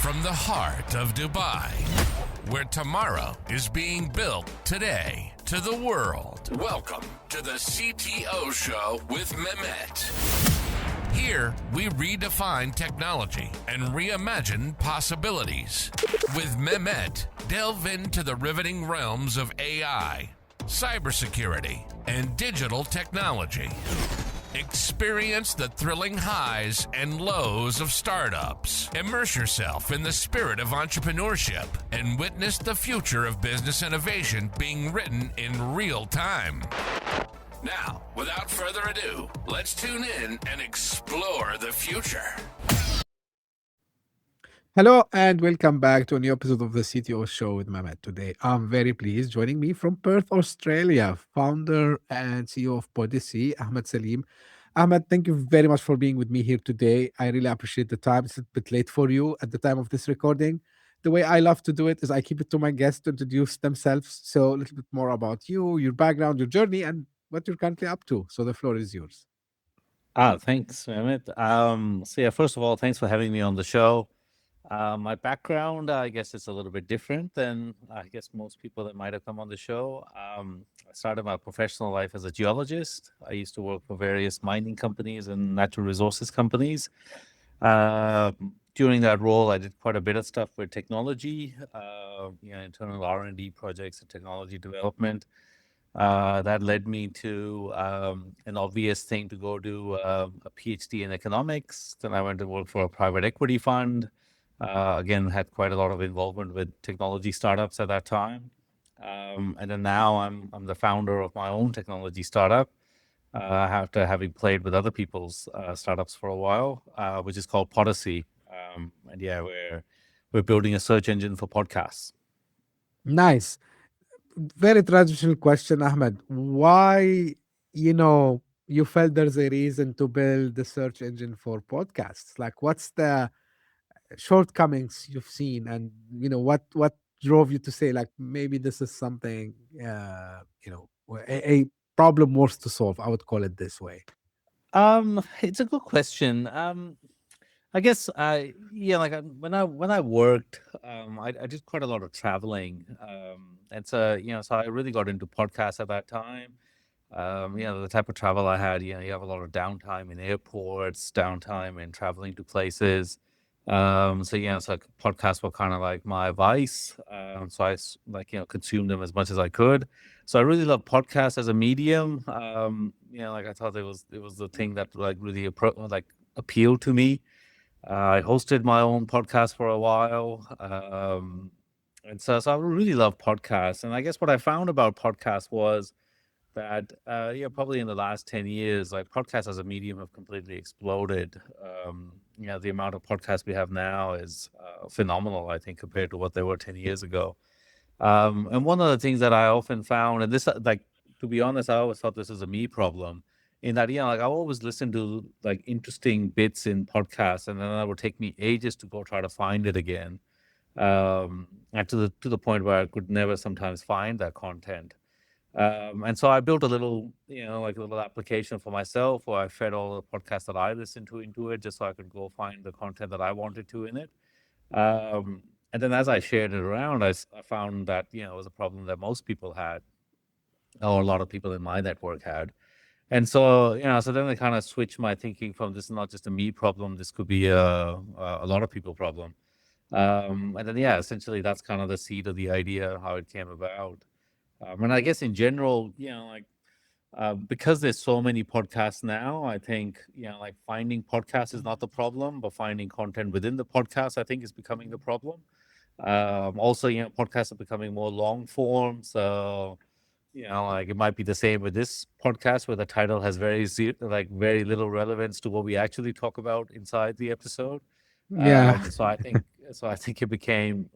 from the heart of Dubai, where tomorrow is being built today, to the world. Welcome to the CTO Show with Mehmet. Here, we redefine technology and reimagine possibilities. With Mehmet, delve into the riveting realms of AI, cybersecurity, and digital technology. Experience the thrilling highs and lows of startups. Immerse yourself in the spirit of entrepreneurship and witness the future of business innovation being written in real time. Now, without further ado, let's tune in and explore the future. Hello and welcome back to a new episode of the CTO Show with Mehmet. Today, I'm very pleased. Joining me from Perth, Australia, founder and CEO of Podyssey, Ahmad Saleem. Ahmad, thank you very much for being with me here today. I really appreciate the time. It's a bit late for you at the time of this recording. The way I love to do it is I keep it to my guests to introduce themselves. So a little bit more about you, your background, your journey, and what you're currently up to. So the floor is yours. Thanks, Mehmet. First of all, thanks for having me on the show. My background, I guess it's a little bit different than I guess most people that might have come on the show. I started my professional life as a geologist. I used to work for various mining companies and natural resources companies. During that role, I did quite a bit of stuff with technology, internal R&D projects and technology development. That led me to an obvious thing to go do a PhD in economics. Then I went to work for a private equity fund. Again, had quite a lot of involvement with technology startups at that time. And then now I'm the founder of my own technology startup after having played with other people's startups for a while, which is called Podyssey. We're building a search engine for podcasts. Nice. Very traditional question, Ahmed. Why, you felt there's a reason to build the search engine for podcasts? Like, what's the shortcomings you've seen, and what drove you to say, like, maybe this is something, a problem worth to solve? I would call it this way. It's a good question. I guess when I worked, I did quite a lot of traveling, and so I really got into podcasts at that time. The type of travel I had, you have a lot of downtime in airports, downtime in traveling to places. Podcasts were kind of like my vice. So I consumed them as much as I could. So I really love podcasts as a medium. I thought it was the thing that really appealed to me. I hosted my own podcast for a while. And so I really love podcasts. And I guess what I found about podcasts was that, probably in the last 10 years, podcasts as a medium have completely exploded. The amount of podcasts we have now is phenomenal, I think, compared to what they were 10 years ago. And one of the things that I often found, and this, to be honest, I always thought this was a me problem, in that, I always listen to interesting bits in podcasts, and then it would take me ages to go try to find it again. And to the point where I could never sometimes find that content. And so I built a little, a little application for myself where I fed all the podcasts that I listened to into it, just so I could go find the content that I wanted to in it. And then as I shared it around, I found that, it was a problem that most people had, or a lot of people in my network had. And so, so then I kind of switched my thinking from, this is not just a me problem, this could be a lot of people problem. And then, essentially that's kind of the seed of the idea, how it came about. And I guess in general, because there's so many podcasts now, I think, finding podcasts is not the problem, but finding content within the podcast, I think, is becoming the problem. Also, podcasts are becoming more long form. So, it might be the same with this podcast where the title has very little relevance to what we actually talk about inside the episode. Yeah. So I think it became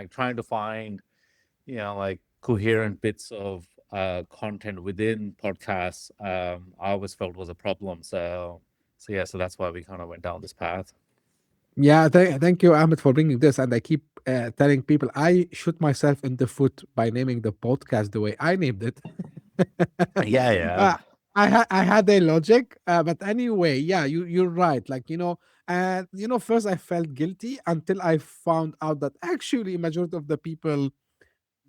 trying to find, coherent bits of content within podcasts, I always felt was a problem. So that's why we kind of went down this path. Yeah, thank you, Ahmed, for bringing this. And I keep telling people I shoot myself in the foot by naming the podcast the way I named it. Yeah. I had a logic, but anyway, yeah, you're right. And first I felt guilty until I found out that actually majority of the people,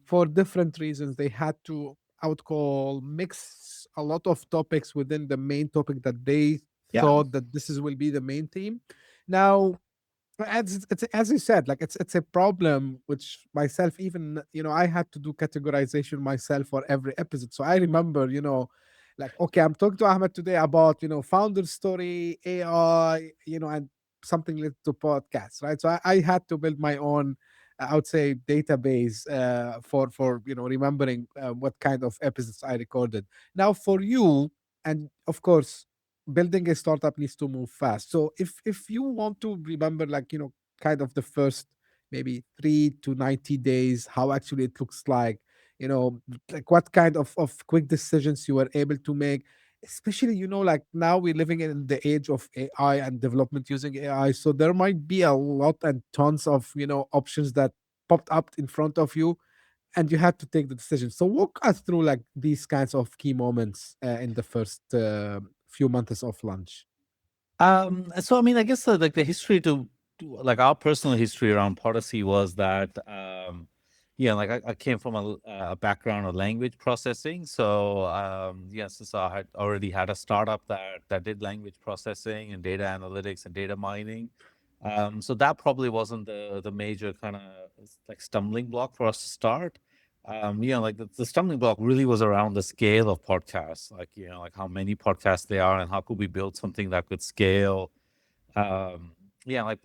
for different reasons, they had to, I would call, mix a lot of topics within the main topic that they Yeah. thought that will be the main theme. Now, as you said, like it's a problem which myself, even I had to do categorization myself for every episode. So I remember, like, okay, I'm talking to Ahmed today about founder story, AI, and something related to podcasts, right? So I had to build my own, I would say, database for remembering what kind of episodes I recorded. Now for you, and of course, building a startup needs to move fast. So if you want to remember, like, kind of the first maybe 3 to 90 days, how actually it looks like, you know like what kind of quick decisions you were able to make, especially, like, now we're living in the age of AI and development using AI, so there might be a lot and tons of options that popped up in front of you, and you had to take the decision. So walk us through, like, these kinds of key moments in the first few months of launch. So I mean, I guess like the history like our personal history around Podyssey was that, yeah, like I came from a background of language processing. So yes, so I had already had a startup that did language processing and data analytics and data mining. So that probably wasn't the major kind of like stumbling block for us to start. Like the stumbling block really was around the scale of podcasts, like, like how many podcasts there are and how could we build something that could scale. Yeah, like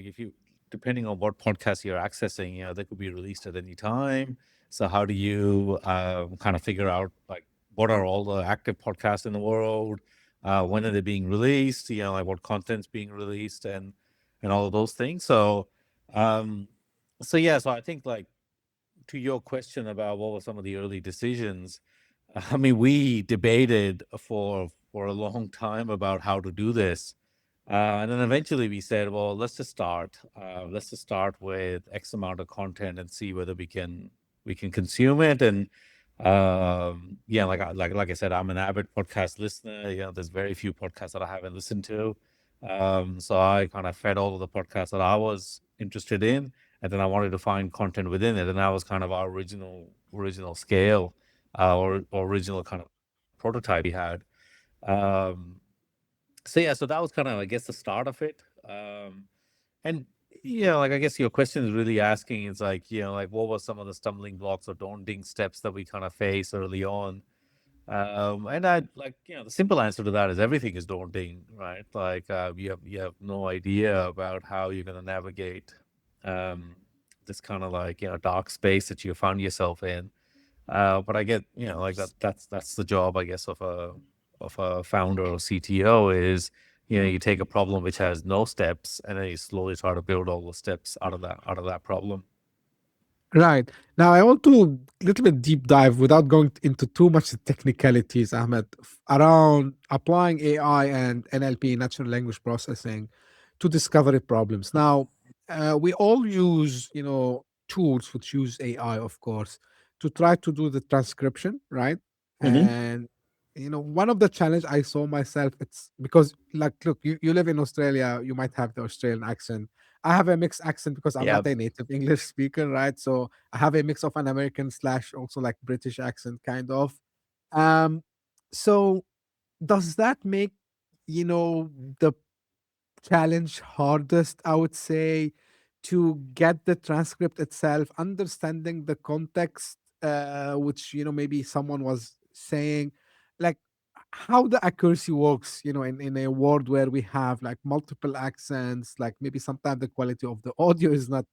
if you, depending on what podcast you're accessing, they could be released at any time. So how do you kind of figure out like what are all the active podcasts in the world? When are they being released? Like what content's being released and all of those things. Um, so yeah, so I think like to your question about what were some of the early decisions, I mean, we debated for a long time about how to do this, and then eventually we said, well, let's just start. Let's just start with X amount of content and see whether we can consume it. And yeah, like I said, I'm an avid podcast listener. There's very few podcasts that I haven't listened to. So I kind of fed all of the podcasts that I was interested in, and then I wanted to find content within it, and that was kind of our original scale, or original kind of prototype we had. Um, so yeah, so that was kind of, I guess, the start of it. And like I guess your question is really asking is like, like what were some of the stumbling blocks or daunting steps that we kind of face early on? And I like, the simple answer to that is everything is daunting, right? Like you have no idea about how you're going to navigate um, this kind of like dark space that you found yourself in. But I get, like that's the job, I guess, of a founder or CTO is, you take a problem which has no steps and then you slowly try to build all the steps out of that problem. Right. Now, I want to little bit deep dive without going into too much technicalities, Ahmed, around applying AI and NLP, natural language processing, to discovery problems. Now, we all use, tools which use AI, of course, to try to do the transcription, right? Hmm. And one of the challenge I saw myself, it's because, like, look, you live in Australia, you might have the Australian accent. I have a mixed accent because I'm Yeah. not a native English speaker, right? So I have a mix of an American slash also like British accent, kind of. Um, so does that make the challenge hardest, I would say, to get the transcript itself, understanding the context, which maybe someone was saying, like, how the accuracy works, in a world where we have like multiple accents, like maybe sometimes the quality of the audio is not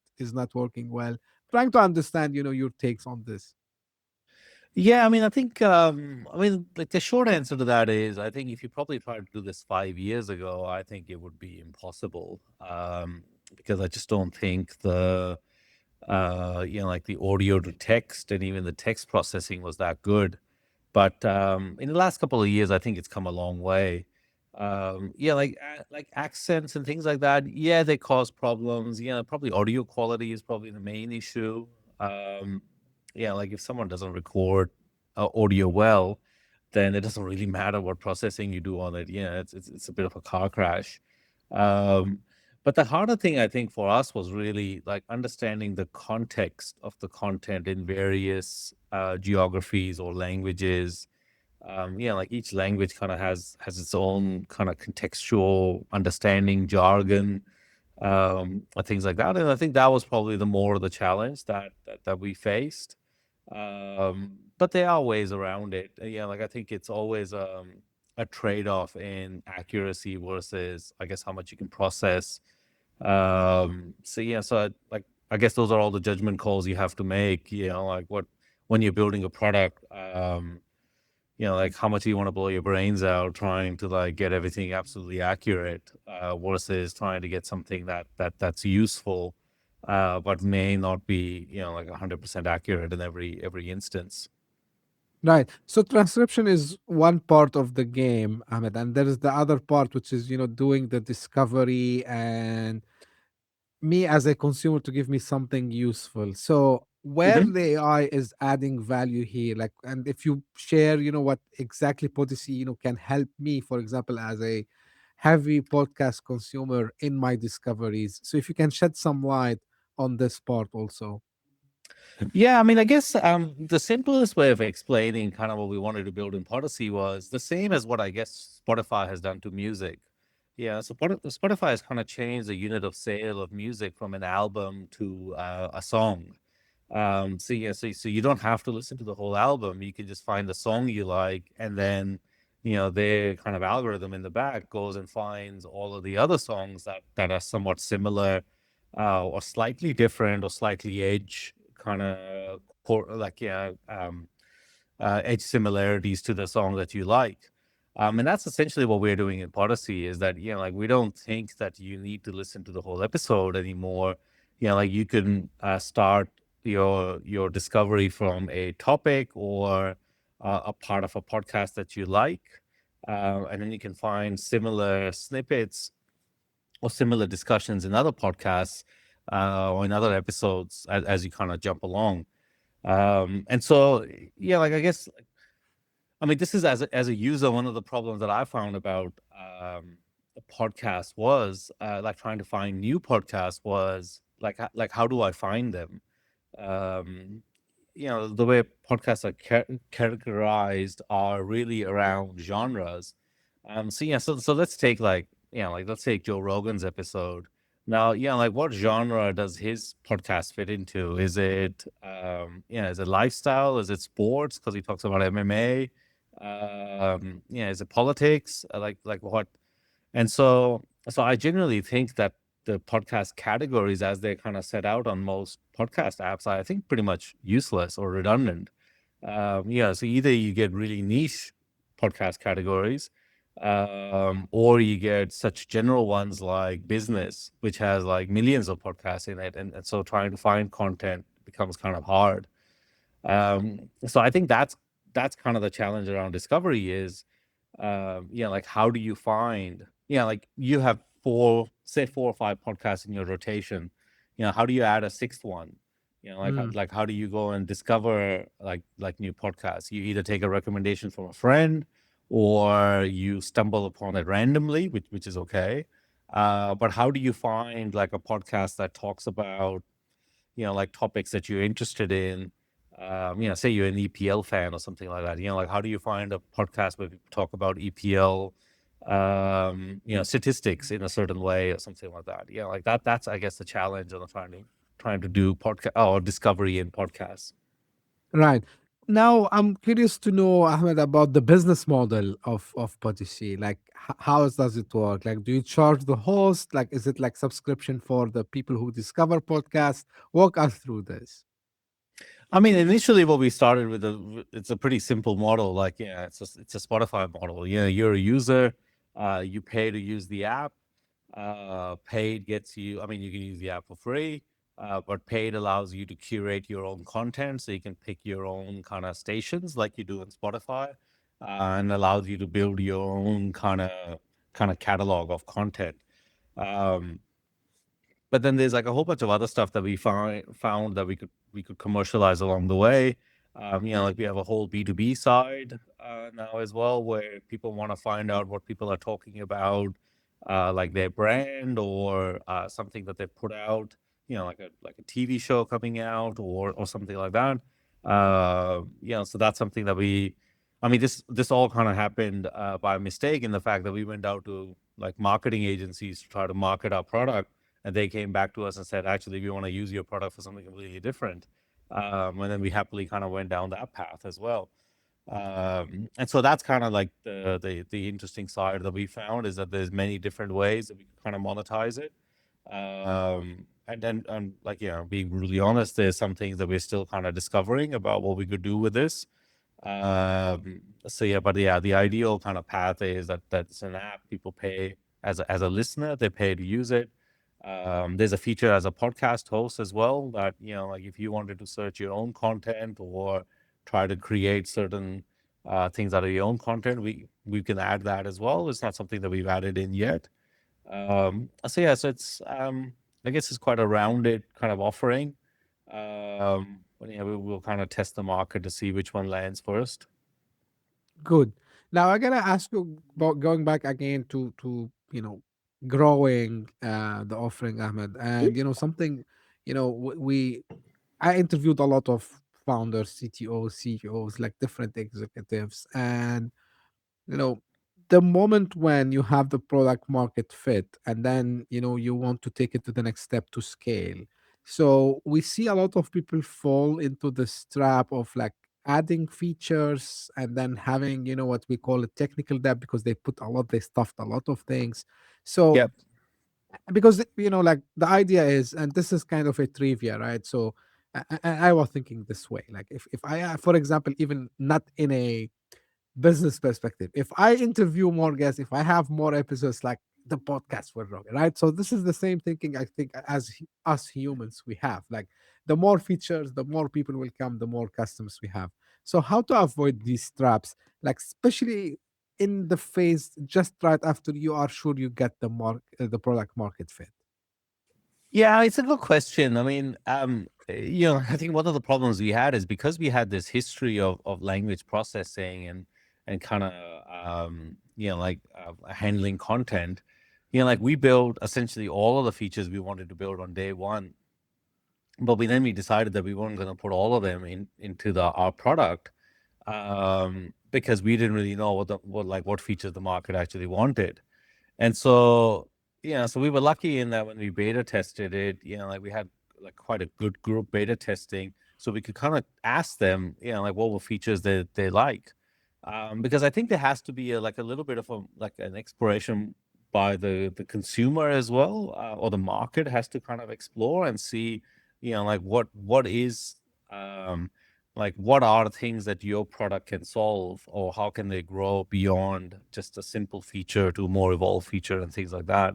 working well. Trying to understand, your takes on this. Yeah, I mean, I think, I mean, like the short answer to that is, I think if you probably tried to do this 5 years ago, I think it would be impossible, because I just don't think like the audio to text and even the text processing was that good. But in the last couple of years, I think it's come a long way. Yeah, like accents and things like that. Yeah, they cause problems. Yeah, probably audio quality is probably the main issue. Um, yeah, like if someone doesn't record audio well, then it doesn't really matter what processing you do on it. Yeah, it's a bit of a car crash. Um, but the harder thing I think for us was really like understanding the context of the content in various geographies or languages. Like each language kind of has its own kind of contextual understanding, jargon, and things like that. And I think that was probably the more of the challenge that we faced. But there are ways around it. Like I think it's always a trade-off in accuracy versus, I guess, how much you can process. Like I guess those are all the judgment calls you have to make. Like what when you're building a product. Like how much do you want to blow your brains out trying to like get everything absolutely accurate versus trying to get something that's useful, but may not be, like 100% accurate in every instance. Right. So transcription is one part of the game, Ahmed, and there is the other part, which is, doing the discovery and me as a consumer to give me something useful. So where Mhm. the AI is adding value here, like, and if you share, what exactly Podyssey, can help me, for example, as a heavy podcast consumer in my discoveries. So if you can shed some light on this part also. Yeah, I mean, I guess the simplest way of explaining kind of what we wanted to build in Podyssey was the same as what I guess Spotify has done to music. Yeah, so Spotify has kind of changed the unit of sale of music from an album to a song. So you don't have to listen to the whole album. You can just find the song you like, and then their kind of algorithm in the back goes and finds all of the other songs that are somewhat similar, or slightly different, or slightly edge kind of edge similarities to the song that you like. And that's essentially what we're doing in Podyssey is that, like we don't think that you need to listen to the whole episode anymore. Like you can start your discovery from a topic or a part of a podcast that you like. And then you can find similar snippets or similar discussions in other podcasts or in other episodes as you kind of jump along. And so, like I guess, I mean, this is as a user, one of the problems that I found about the podcast was like trying to find new podcasts was like how do I find them? Um, the way podcasts are categorized are really around genres. So let's take let's take Joe Rogan's episode. Now, like what genre does his podcast fit into? Is it is it lifestyle? Is it sports? Because he talks about MMA. Is it politics? Like what? And so I generally think that the podcast categories as they're kind of set out on most podcast apps are, I think, pretty much useless or redundant. So either you get really niche podcast categories, or you get such general ones like business, which has like millions of podcasts in it, and so trying to find content becomes kind of hard. So I think that's kind of the challenge around discovery is like how do you find, like you have say 4 or 5 podcasts in your rotation, how do you add a sixth one? Mm, Like how do you go and discover like new podcasts? You either take a recommendation from a friend or you stumble upon it randomly, which is okay. But how do you find like a podcast that talks about like topics that you're interested in. Say you're an EPL fan or something like that. Like how do you find a podcast where people talk about EPL, statistics in a certain way or something like that? Like that's I guess the challenge of trying to do podcast or discovery in podcasts. right. Now, I'm curious to know, Ahmed, about the business model of Podyssey. Like, how does it work? Like, do you charge the host? Like, is it like subscription for the people who discover podcasts? Walk us through this. I mean, initially, what we started with, it's a pretty simple model. Like, it's a Spotify model. You're a user, you pay to use the app. Paid gets you. I mean, you can use the app for free, but paid allows you to curate your own content, so you can pick your own kind of stations, like you do in Spotify, and allows you to build your own kind of catalog of content. Um, but then there's like a whole bunch of other stuff that we found that we could commercialize along the way. Like we have a whole B2B side now as well, where people want to find out what people are talking about. like their brand or something that they put out, like a TV show coming out or something like that. So that's something that I mean, this all kind of happened by mistake in the fact that we went out to like marketing agencies to try to market our product, and they came back to us and said, actually, we want to use your product for something completely different. And then we happily kind of went down that path as well. And so that's kind of like the interesting side that we found, is that there's many different ways that we can kind of monetize it. And then, like, being really honest, there's some things that we're still kind of discovering about what we could do with this. But yeah, the ideal kind of path is that that's an app people pay as a listener, they pay to use it. There's a feature as a podcast host as well that, like if you wanted to search your own content or try to create certain things out of your own content, we can add that as well. It's not something that we've added in yet. So it's I guess it's quite a rounded kind of offering. But yeah, we'll kind of test the market to see which one lands first. Good. Now I gotta ask you about going back again to growing the offering, Ahmed, and something we I interviewed a lot of founders, CTOs, CEOs, like different executives, and you know the moment when you have the product market fit and then you want to take it to the next step to scale. So we see a lot of people fall into this trap of like adding features and then having what we call a technical debt, because they stuffed a lot of things. So Yep. because like the idea is, and this is kind of a trivia, right? So I was thinking this way, like if I for example, even not in a business perspective, if I interview more guests, if I have more episodes, like the podcast will grow, right? So this is the same thinking I think as us humans we have, like the more features, the more people will come, the more customers we have. So how to avoid these traps, like especially in the phase just right after you are sure you get the product market fit. Yeah, it's a good question. I mean, I think one of the problems we had is because we had this history of language processing and kind of handling content. Like we built essentially all of the features we wanted to build on day one, but we decided that we weren't going to put all of them into our product, because we didn't really know what features the market actually wanted. And so, so we were lucky in that when we beta tested it, like we had like quite a good group beta testing, so we could kind of ask them, like what were features that they like. Because I think there has to be like a little bit of an exploration by the consumer as well, or the market has to kind of explore and see, like what is like what are the things that your product can solve, or how can they grow beyond just a simple feature to a more evolved feature and things like that.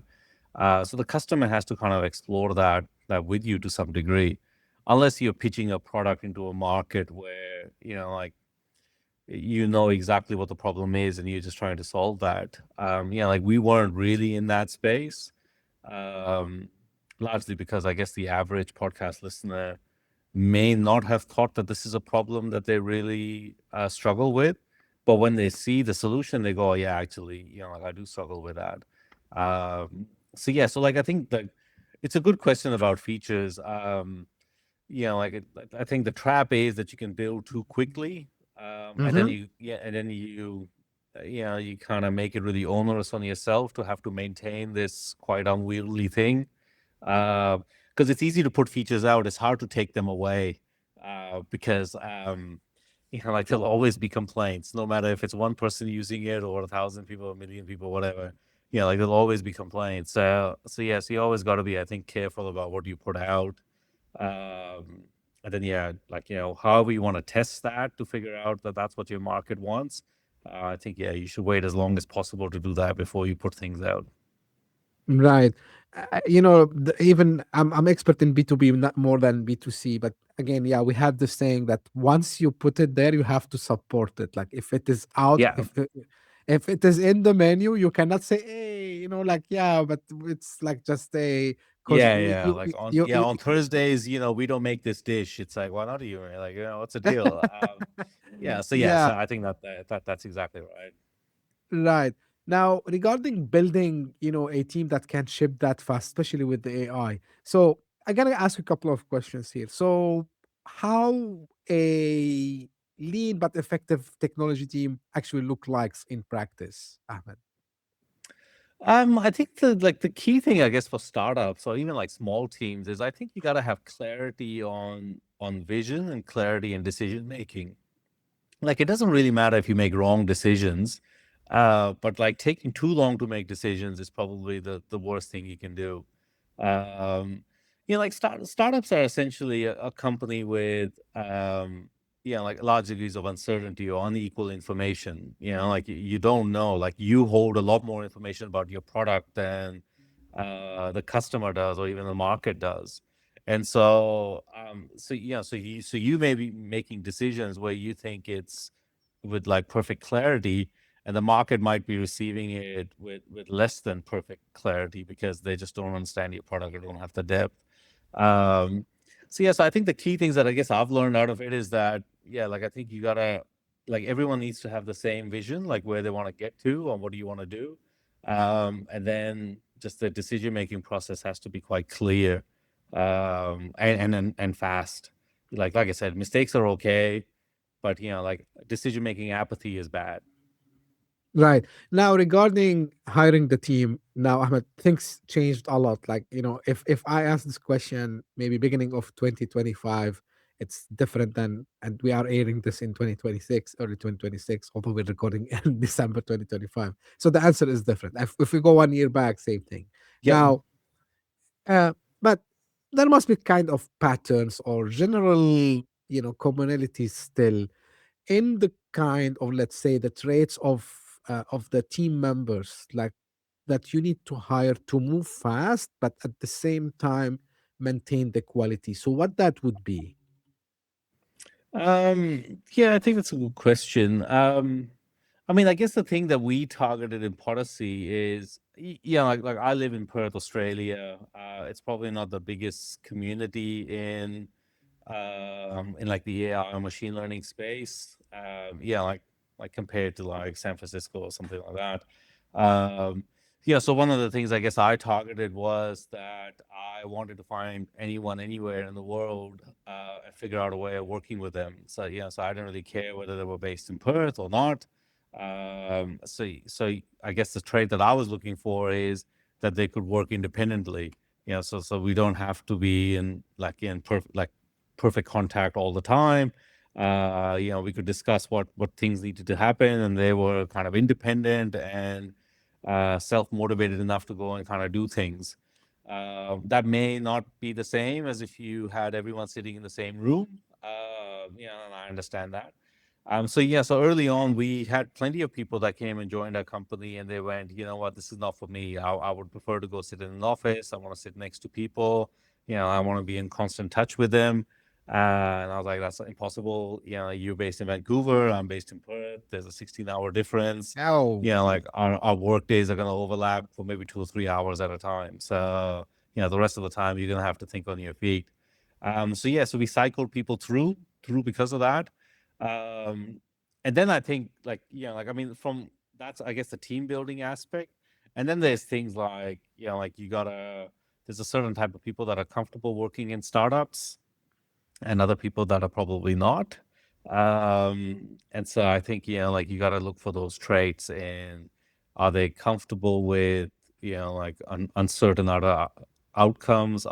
So the customer has to kind of explore that with you to some degree, unless you're pitching a product into a market where like exactly what the problem is and you're just trying to solve that. Like we weren't really in that space, um, largely because I guess the average podcast listener may not have thought that this is a problem that they really struggle with. But when they see the solution, they go, "Oh, yeah, actually, like I do struggle with that." So like I think that it's a good question about features. I think the trap is that you can build too quickly, and then Hmm. you kind of make it really onerous on yourself to have to maintain this quite unwieldy thing. Because it's easy to put features out, it's hard to take them away. Because like there'll always be complaints, no matter if it's one person using it or 1,000 people, 1,000,000 people, whatever. Like there'll always be complaints. So you always got to be, I think, careful about what you put out. And then like however you want to test that to figure out that that's what your market wants. I think you should wait as long as possible to do that before you put things out. Right. Even I'm expert in B2B, not more than B2C. But again, yeah, we have this saying that once you put it there, you have to support it. Like if it is out, Yeah. if it is in the menu, you cannot say, hey, like yeah, but it's like just a because Yeah. Like on Thursdays, we don't make this dish. It's like, why not you? Like, what's the deal? Yeah. So yeah, I think that's exactly right. right. Now, regarding building, a team that can ship that fast, especially with the AI. So I gotta ask you a couple of questions here. So how a lean but effective technology team actually look like in practice, Ahmed? I think the key thing, I guess, for startups or even like small teams is I think you got to have clarity on vision and clarity in decision making. Like it doesn't really matter if you make wrong decisions, but like taking too long to make decisions is probably the worst thing you can do. Um, like startups are essentially a company with like large degrees of uncertainty or unequal information. Like you don't know. Like you hold a lot more information about your product than the customer does, or even the market does. And so you may be making decisions where you think it's with like perfect clarity, and the market might be receiving it with less than perfect clarity because they just don't understand your product or don't have the depth. Um, so I think the key things that I guess I've learned out of it is that, yeah, like I think you gotta, like everyone needs to have the same vision, like where they want to get to or what do you want to do. And then just the decision making process has to be quite clear, and fast. Like I said, mistakes are okay, but like decision making apathy is bad. Right. Now, regarding hiring the team, now, Ahmed, things changed a lot. Like, if I ask this question, maybe beginning of 2025, it's different than, and we are airing this in 2026, early 2026, although we're recording in December 2025. So the answer is different. If we go 1 year back, same thing. Yep. Now, but there must be kind of patterns or general, commonalities still in the kind of, let's say, the traits of the team members, like that you need to hire to move fast but at the same time maintain the quality, so what that would be? Yeah, I think that's a good question. I mean, I guess the thing that we targeted in Podyssey is, like I live in Perth, Australia. It's probably not the biggest community in like the AI or machine learning space. Like compared to like San Francisco or something like that. So one of the things I guess I targeted was that I wanted to find anyone anywhere in the world, and figure out a way of working with them. So I didn't really care whether they were based in Perth or not. So I guess the trait that I was looking for is that they could work independently. So we don't have to be in perfect contact all the time. We could discuss what things needed to happen, and they were kind of independent and self motivated enough to go and kind of do things. That may not be the same as if you had everyone sitting in the same room. And I understand that. So early on, we had plenty of people that came and joined our company, and they went, you know what, this is not for me. I would prefer to go sit in an office. I want to sit next to people. I want to be in constant touch with them. And I was like, that's impossible. You're based in Vancouver. I'm based in Perth. There's a 16-hour difference. Oh, Like our work days are going to overlap for maybe 2 or 3 hours at a time. So, the rest of the time you're going to have to think on your feet. So we cycled people through because of that. Um, and then I think I mean, from that's, I guess, the team building aspect. And then there's things like, like there's a certain type of people that are comfortable working in startups and other people that are probably not. And so I think, like you got to look for those traits, and are they comfortable with, like uncertain other outcomes?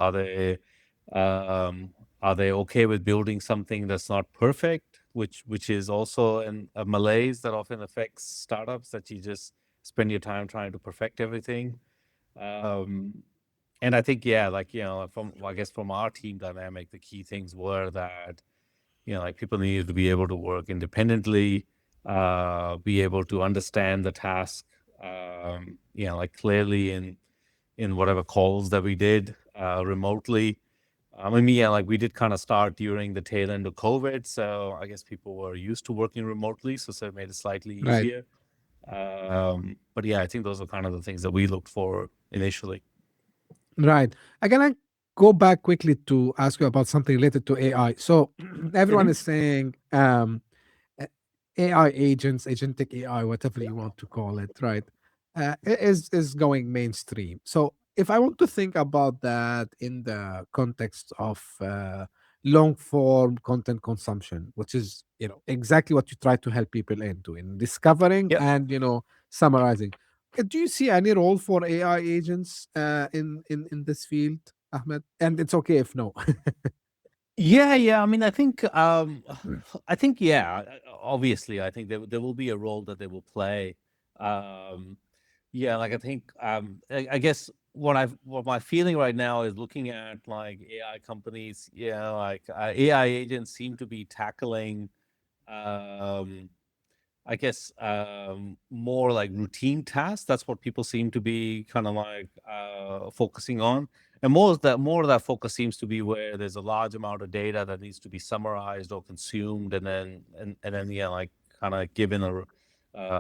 Um, are they okay with building something that's not perfect, which is also a malaise that often affects startups, that you just spend your time trying to perfect everything. Um, and I think, yeah, like, I guess from our team dynamic, the key things were that, like people needed to be able to work independently, be able to understand the task, like clearly in whatever calls that we did, remotely. I mean, yeah, like we did kind of start during the tail end of COVID. So I guess people were used to working remotely. So it made it slightly right. easier. But yeah, I think those are kind of the things that we looked for initially. Right. I gonna go back quickly to ask you about something related to AI. So everyone Mhm. is saying a- AI agents, agentic AI, whatever you want to call it, right? is going mainstream. So if I want to think about that in the context of long form content consumption, which is exactly what you try to help people into in discovering Yep. and summarizing. Do you see any role for AI agents in this field, Ahmed? And it's okay if no. Yeah. I mean, I think, yeah. Obviously, I think there will be a role that they will play. Um, yeah, like I think, I guess what my feeling right now is looking at like AI companies. Yeah, like AI agents seem to be tackling. Um, I guess more like routine tasks. That's what people seem to be kind of like focusing on, and more of that focus seems to be where there's a large amount of data that needs to be summarized or consumed, and then yeah, like kind of given a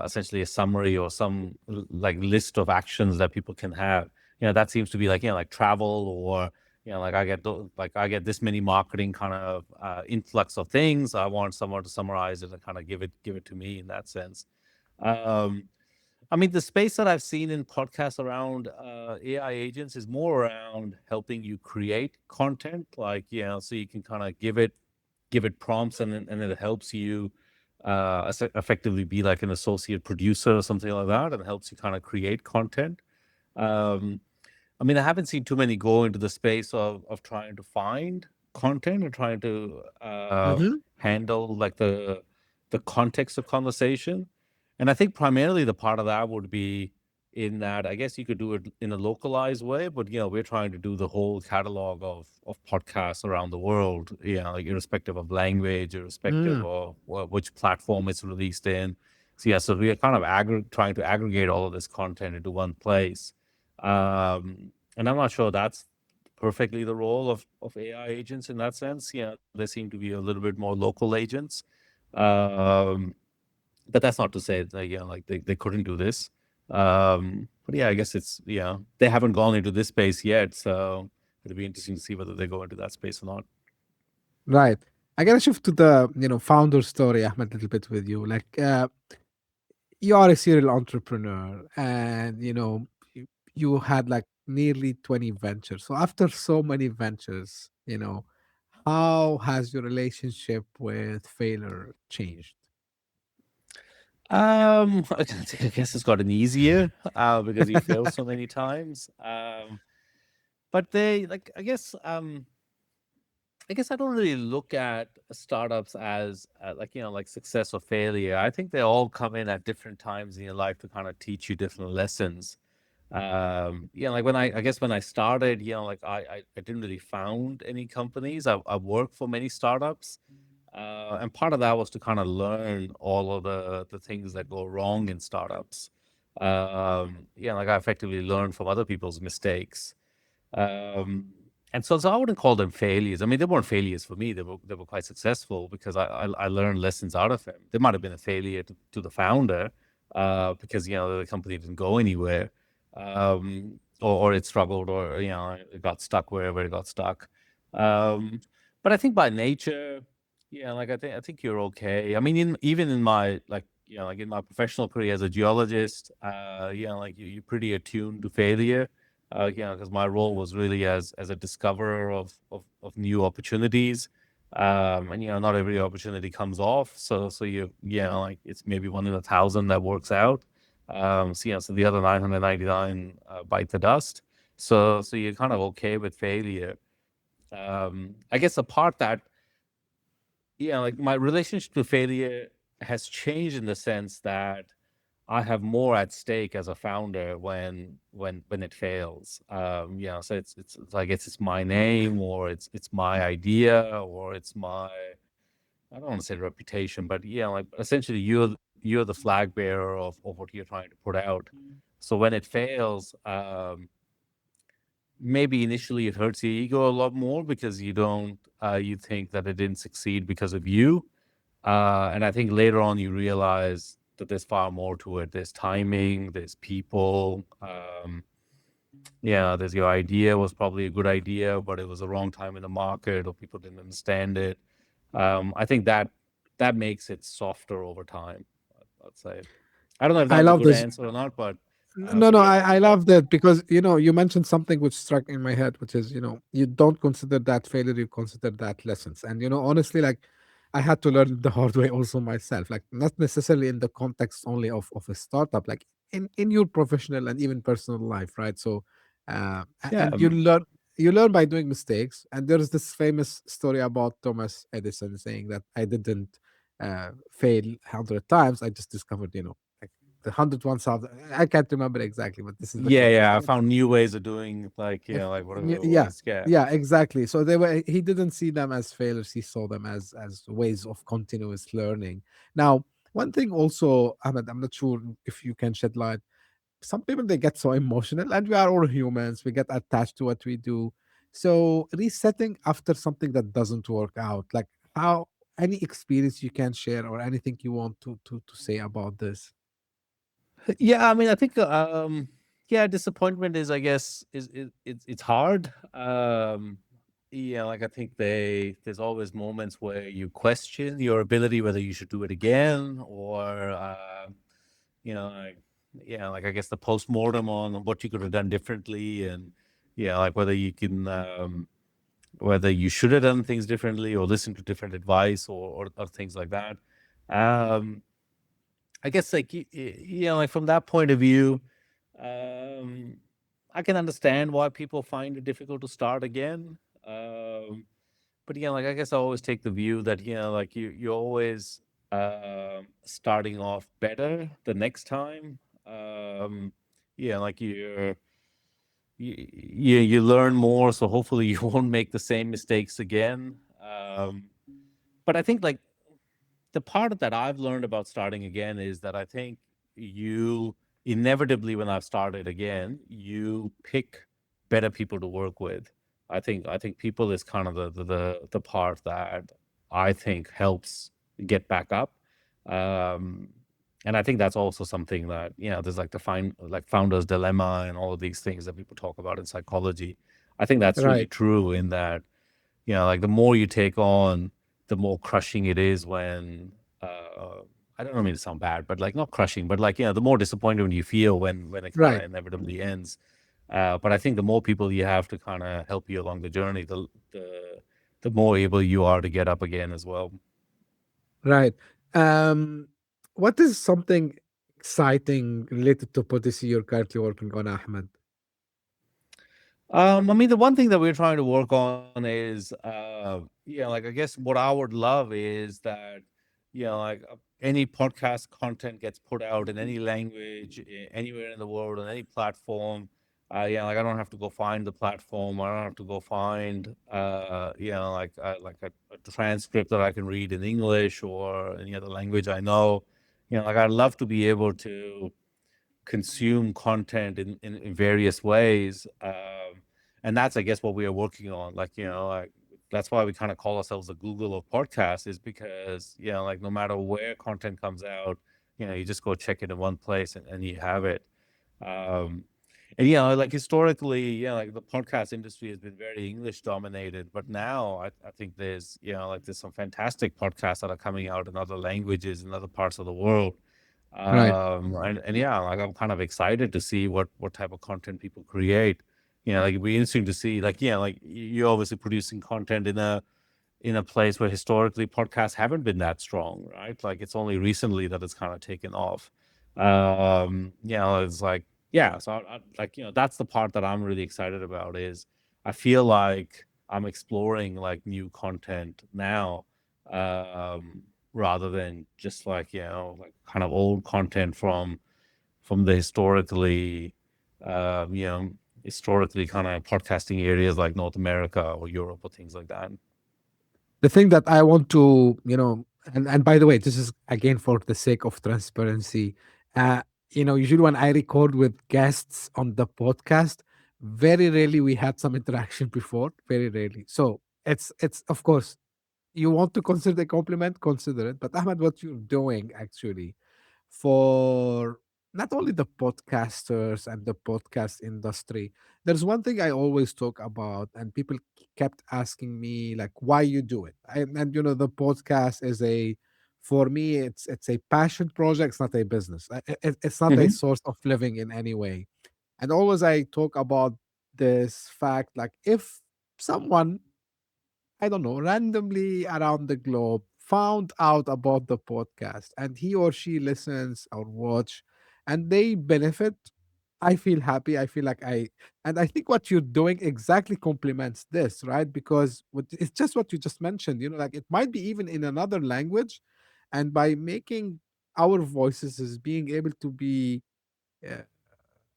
essentially a summary or some like list of actions that people can have. That seems to be like like travel or like I get this many marketing kind of influx of things. I want someone to summarize it and kind of give it to me in that sense. Um, I mean, the space that I've seen in podcasts around AI agents is more around helping you create content, like so you can kind of give it prompts and it helps you effectively be like an associate producer or something like that, and helps you kind of create content. Um, I mean, I haven't seen too many go into the space of trying to find content or trying to Mhm. handle like the context of conversation. And I think primarily the part of that would be in that I guess you could do it in a localized way, but we're trying to do the whole catalog of podcasts around the world, like irrespective of language, irrespective Mm. of which platform it's released in. So yeah, so we are kind of trying to aggregate all of this content into one place. And I'm not sure that's perfectly the role of AI agents in that sense. They seem to be a little bit more local agents. Um, but that's not to say that, like they couldn't do this. But yeah, I guess they haven't gone into this space yet. So it'll be interesting to see whether they go into that space or not. Right. I gotta shift to the founder story, Ahmed, a little bit with you. Like, you are a serial entrepreneur, and you had like nearly 20 ventures. So after so many ventures, how has your relationship with failure changed? I guess it's gotten easier because you fail so many times. But they like I guess I don't really look at startups as like like success or failure. I think they all come in at different times in your life to kind of teach you different lessons. Like I guess when I started, like I didn't really found any companies. I worked for many startups, and part of that was to kind of learn all of the things that go wrong in startups. Like I effectively learned from other people's mistakes. Um, and so I wouldn't call them failures. I mean, they weren't failures for me. They were quite successful because I learned lessons out of them. They might have been a failure to the founder because the company didn't go anywhere, or it struggled, or it got stuck wherever it got stuck. Um, but I think by nature, like I think you're okay. I mean, even in my like in my professional career as a geologist, like you're pretty attuned to failure, because my role was really as a discoverer of new opportunities. And not every opportunity comes off. So like it's maybe one in 1,000 that works out. So the other 999 bite the dust. So you're kind of okay with failure. I guess the part that like my relationship to failure has changed in the sense that I have more at stake as a founder when it fails. So it's like it's my name, or it's my idea, or it's my, I don't want to say reputation, but like essentially you're the flag bearer of what you're trying to put out. So when it fails, maybe initially it hurts your ego a lot more because you think that it didn't succeed because of you. And I think later on you realize that there's far more to it. There's timing, there's people. There's your idea was probably a good idea, but it was the wrong time in the market, or people didn't understand it. I think that makes it softer over time, I'd say. I don't know if that I was a love good this. answer or not, but No, no, But yeah, I love that because you mentioned something which struck in my head, which is you don't consider that failure, you consider that lessons. And honestly, like I had to learn the hard way also myself, like not necessarily in the context only of a startup, like in your professional and even personal life, right? So, yeah, and you learn by doing mistakes. And there's this famous story about Thomas Edison saying that I didn't fail 100 times, I just discovered, like the 101,000. I can't remember exactly, but this is the yeah, quotation. yeah. I found new ways of doing like like whatever it Yeah, was. Yeah. yeah, exactly. So he didn't see them as failures, he saw them as ways of continuous learning. Now, one thing also, Ahmed, I'm not sure if you can shed light. Some people, they get so emotional, and we are all humans, we get attached to what we do. So resetting after something that doesn't work out, like how, any experience you can share or anything you want to say about this? Yeah, I mean, I think yeah, disappointment is, I guess, it's hard. Yeah, like I think there's always moments where you question your ability whether you should do it again, or like, yeah, like I guess the postmortem on what you could have done differently, and yeah, like whether you can whether you should have done things differently or listen to different advice, or things like that. Um I guess like like from that point of view, um, I can understand why people find it difficult to start again. Um, but like I guess I always take the view that like you're always starting off better the next time. Like you learn more, so hopefully you won't make the same mistakes again. But I think like the part that I've learned about starting again is that I think you inevitably, when I've started again, you pick better people to work with. I think people is kind of the part that I think helps get back up. Um, and I think that's also something that, there's like the founder's dilemma and all of these things that people talk about in psychology. I think that's really Right, true in that like the more you take on, the more crushing it is when I don't mean to sound bad, but like not crushing, but like the more disappointed you feel when it kind of right. inevitably ends. But I think the more people you have to kind of help you along the journey, the more able you are to get up again as well. Right. Um, what is something exciting related to Podyssey you're currently working on, Ahmed? I mean, the one thing that we're trying to work on is, like I guess what I would love is that, like any podcast content gets put out in any language, anywhere in the world, on any platform. Like I don't have to go find the platform. I don't have to go find, like a transcript that I can read in English or any other language I know. Like I'd love to be able to consume content in various ways. And that's, I guess, what we are working on. Like, like that's why we kind of call ourselves the Google of podcasts, is because, like no matter where content comes out, you just go check it in one place and you have it. Um, and like historically, like the podcast industry has been very English dominated, but now I think there's, like there's some fantastic podcasts that are coming out in other languages in other parts of the world. Right. And yeah, like I'm kind of excited to see what type of content people create. Like it'd be interesting to see, like, like you're obviously producing content in a place where historically podcasts haven't been that strong, right? Like it's only recently that it's kind of taken off. It's like, yeah, so like, that's the part that I'm really excited about, is I feel like I'm exploring like new content now, rather than just like, like kind of old content from the um, you know, historically kind of podcasting areas like North America or Europe or things like that. The thing that I want to, and by the way, this is again for the sake of transparency. Uh, usually when I record with guests on the podcast, very rarely we had some interaction before, very rarely. So it's of course, you want to consider the compliment, consider it. But Ahmed, what you're doing actually for not only the podcasters and the podcast industry, there's one thing I always talk about, and people kept asking me like, why you do it? And the podcast is a For me, it's a passion project. It's not a business. It's not a Hmm. source of living in any way. And always I talk about this fact, like if someone, I don't know, randomly around the globe found out about the podcast and he or she listens or watch and they benefit, I feel happy. I feel like and I think what you're doing exactly complements this, right? Because it's just what you just mentioned, like it might be even in another language. And by making our voices as being able to be uh,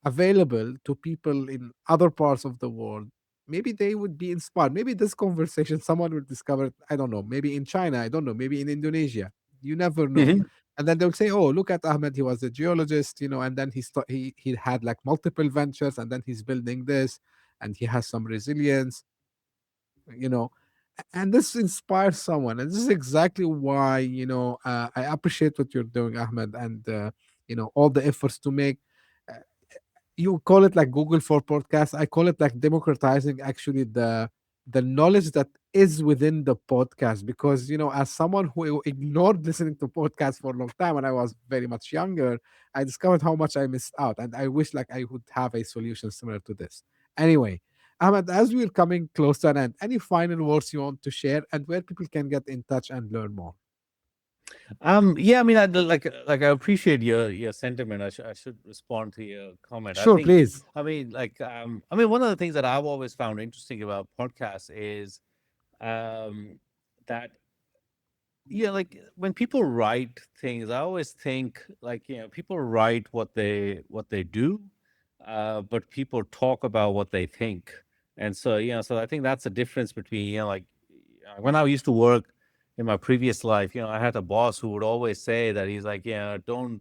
available to people in other parts of the world, maybe they would be inspired. Maybe this conversation, someone will discover it, I don't know, maybe in China, I don't know, maybe in Indonesia. You never know. Hmm. And then they'll say, "Oh, look at Ahmed. He was a geologist, and then he had like multiple ventures, and then he's building this, and he has some resilience, you know." And this inspires someone, and this is exactly why I appreciate what you're doing, Ahmed, and all the efforts to make. uh, you call it like Google for podcasts. I call it like democratizing actually the knowledge that is within the podcast. Because as someone who ignored listening to podcasts for a long time when I was very much younger, I discovered how much I missed out, and I wish like I would have a solution similar to this. Anyway, Ahmed, as we're coming close to an end, any final words you want to share and where people can get in touch and learn more? Yeah, I mean, I appreciate your sentiment. I should respond to your comment. I Sure, think, please. I mean, one of the things that I've always found interesting about podcasts is um, that like when people write things, I always think like, people write what they do, but people talk about what they think. And so, so I think that's the difference between, like when I used to work in my previous life, I had a boss who would always say that he's like, don't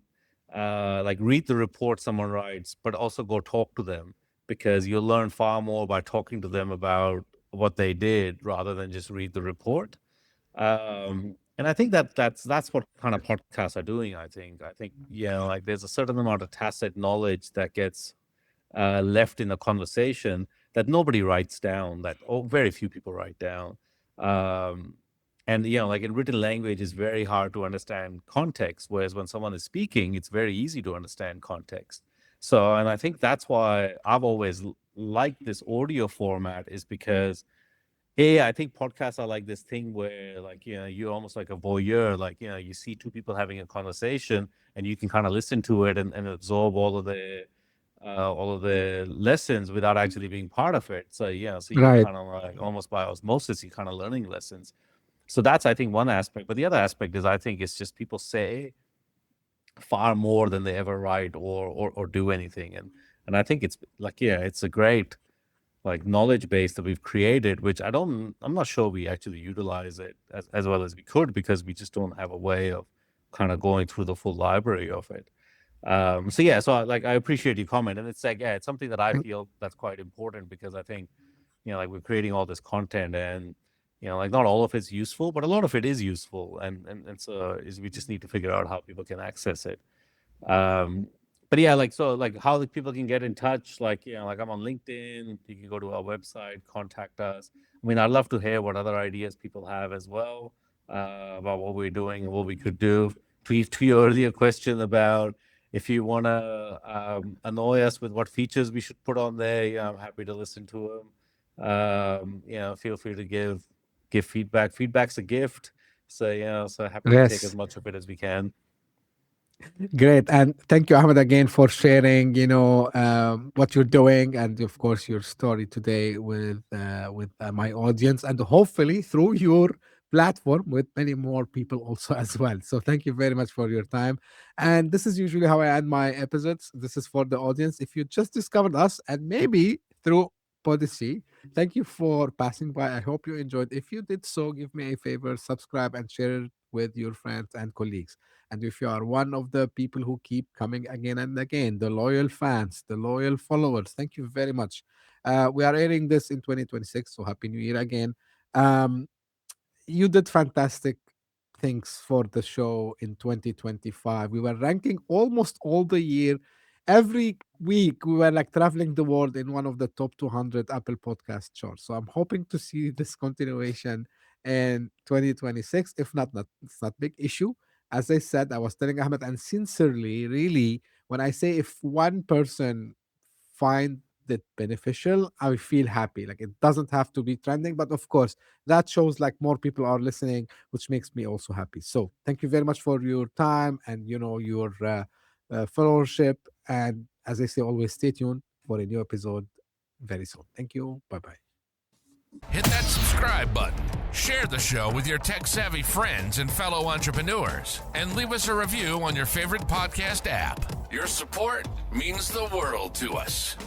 like read the report someone writes, but also go talk to them, because you'll learn far more by talking to them about what they did rather than just read the report. And I think that's what kind of podcasts are doing. I think like there's a certain amount of tacit knowledge that gets left in the conversation that nobody writes down, that very few people write down. Um, and like in written language, it's very hard to understand context, whereas when someone is speaking, it's very easy to understand context. So, and I think that's why I've always liked this audio format, is because I think podcasts are like this thing where, like, you're almost like a voyeur. Like, you see two people having a conversation, and you can kind of listen to it and absorb all of the lessons without actually being part of it. So so you Right. kind of like almost by osmosis, you kind of learning lessons. So that's, I think, one aspect. But the other aspect is, I think it's just people say far more than they ever write or do anything. And I think it's like, it's a great like knowledge base that we've created, which I'm not sure we actually utilize it as well as we could, because we just don't have a way of kind of going through the full library of it. So yeah, so I appreciate your comment, and it's like, it's something that I feel that's quite important, because I think, like we're creating all this content, and like not all of it's useful, but a lot of it is useful, and so is we just need to figure out how people can access it. um, but yeah, like, so like how the people can get in touch, like, like I'm on LinkedIn. You can go to our website, contact us. I mean, I'd love to hear what other ideas people have as well, about what we're doing and what we could do. To your earlier question about if you want to annoy us with what features we should put on there, I'm happy to listen to them. Feel free to give feedback. Feedback's a gift. So so happy to take as Yes. much of it as we can. Great. And thank you, Ahmed, again for sharing, what you're doing and of course your story today with my audience, and hopefully through your platform with many more people also as well. So thank you very much for your time. And this is usually how I end my episodes. This is for the audience. If you just discovered us and maybe through Podyssey, thank you for passing by. I hope you enjoyed. If you did so, give me a favor, subscribe and share it with your friends and colleagues. And if you are one of the people who keep coming again and again, the loyal fans, the loyal followers, thank you very much. We are airing this in 2026, so Happy New Year again. Um, you did fantastic things for the show in 2025. We were ranking almost all the year. Every week, we were like traveling the world in one of the top 200 Apple podcast charts. So I'm hoping to see this continuation in 2026. If not, it's not big issue. as I said, I was telling Ahmed, and sincerely, really, when I say if one person find it beneficial, I feel happy. Like it doesn't have to be trending, but of course, that shows like more people are listening, which makes me also happy. So thank you very much for your time and your followership. And as I say, always stay tuned for a new episode very soon. Thank you. Bye bye. Hit that subscribe button, share the show with your tech-savvy friends and fellow entrepreneurs, and leave us a review on your favorite podcast app. Your support means the world to us.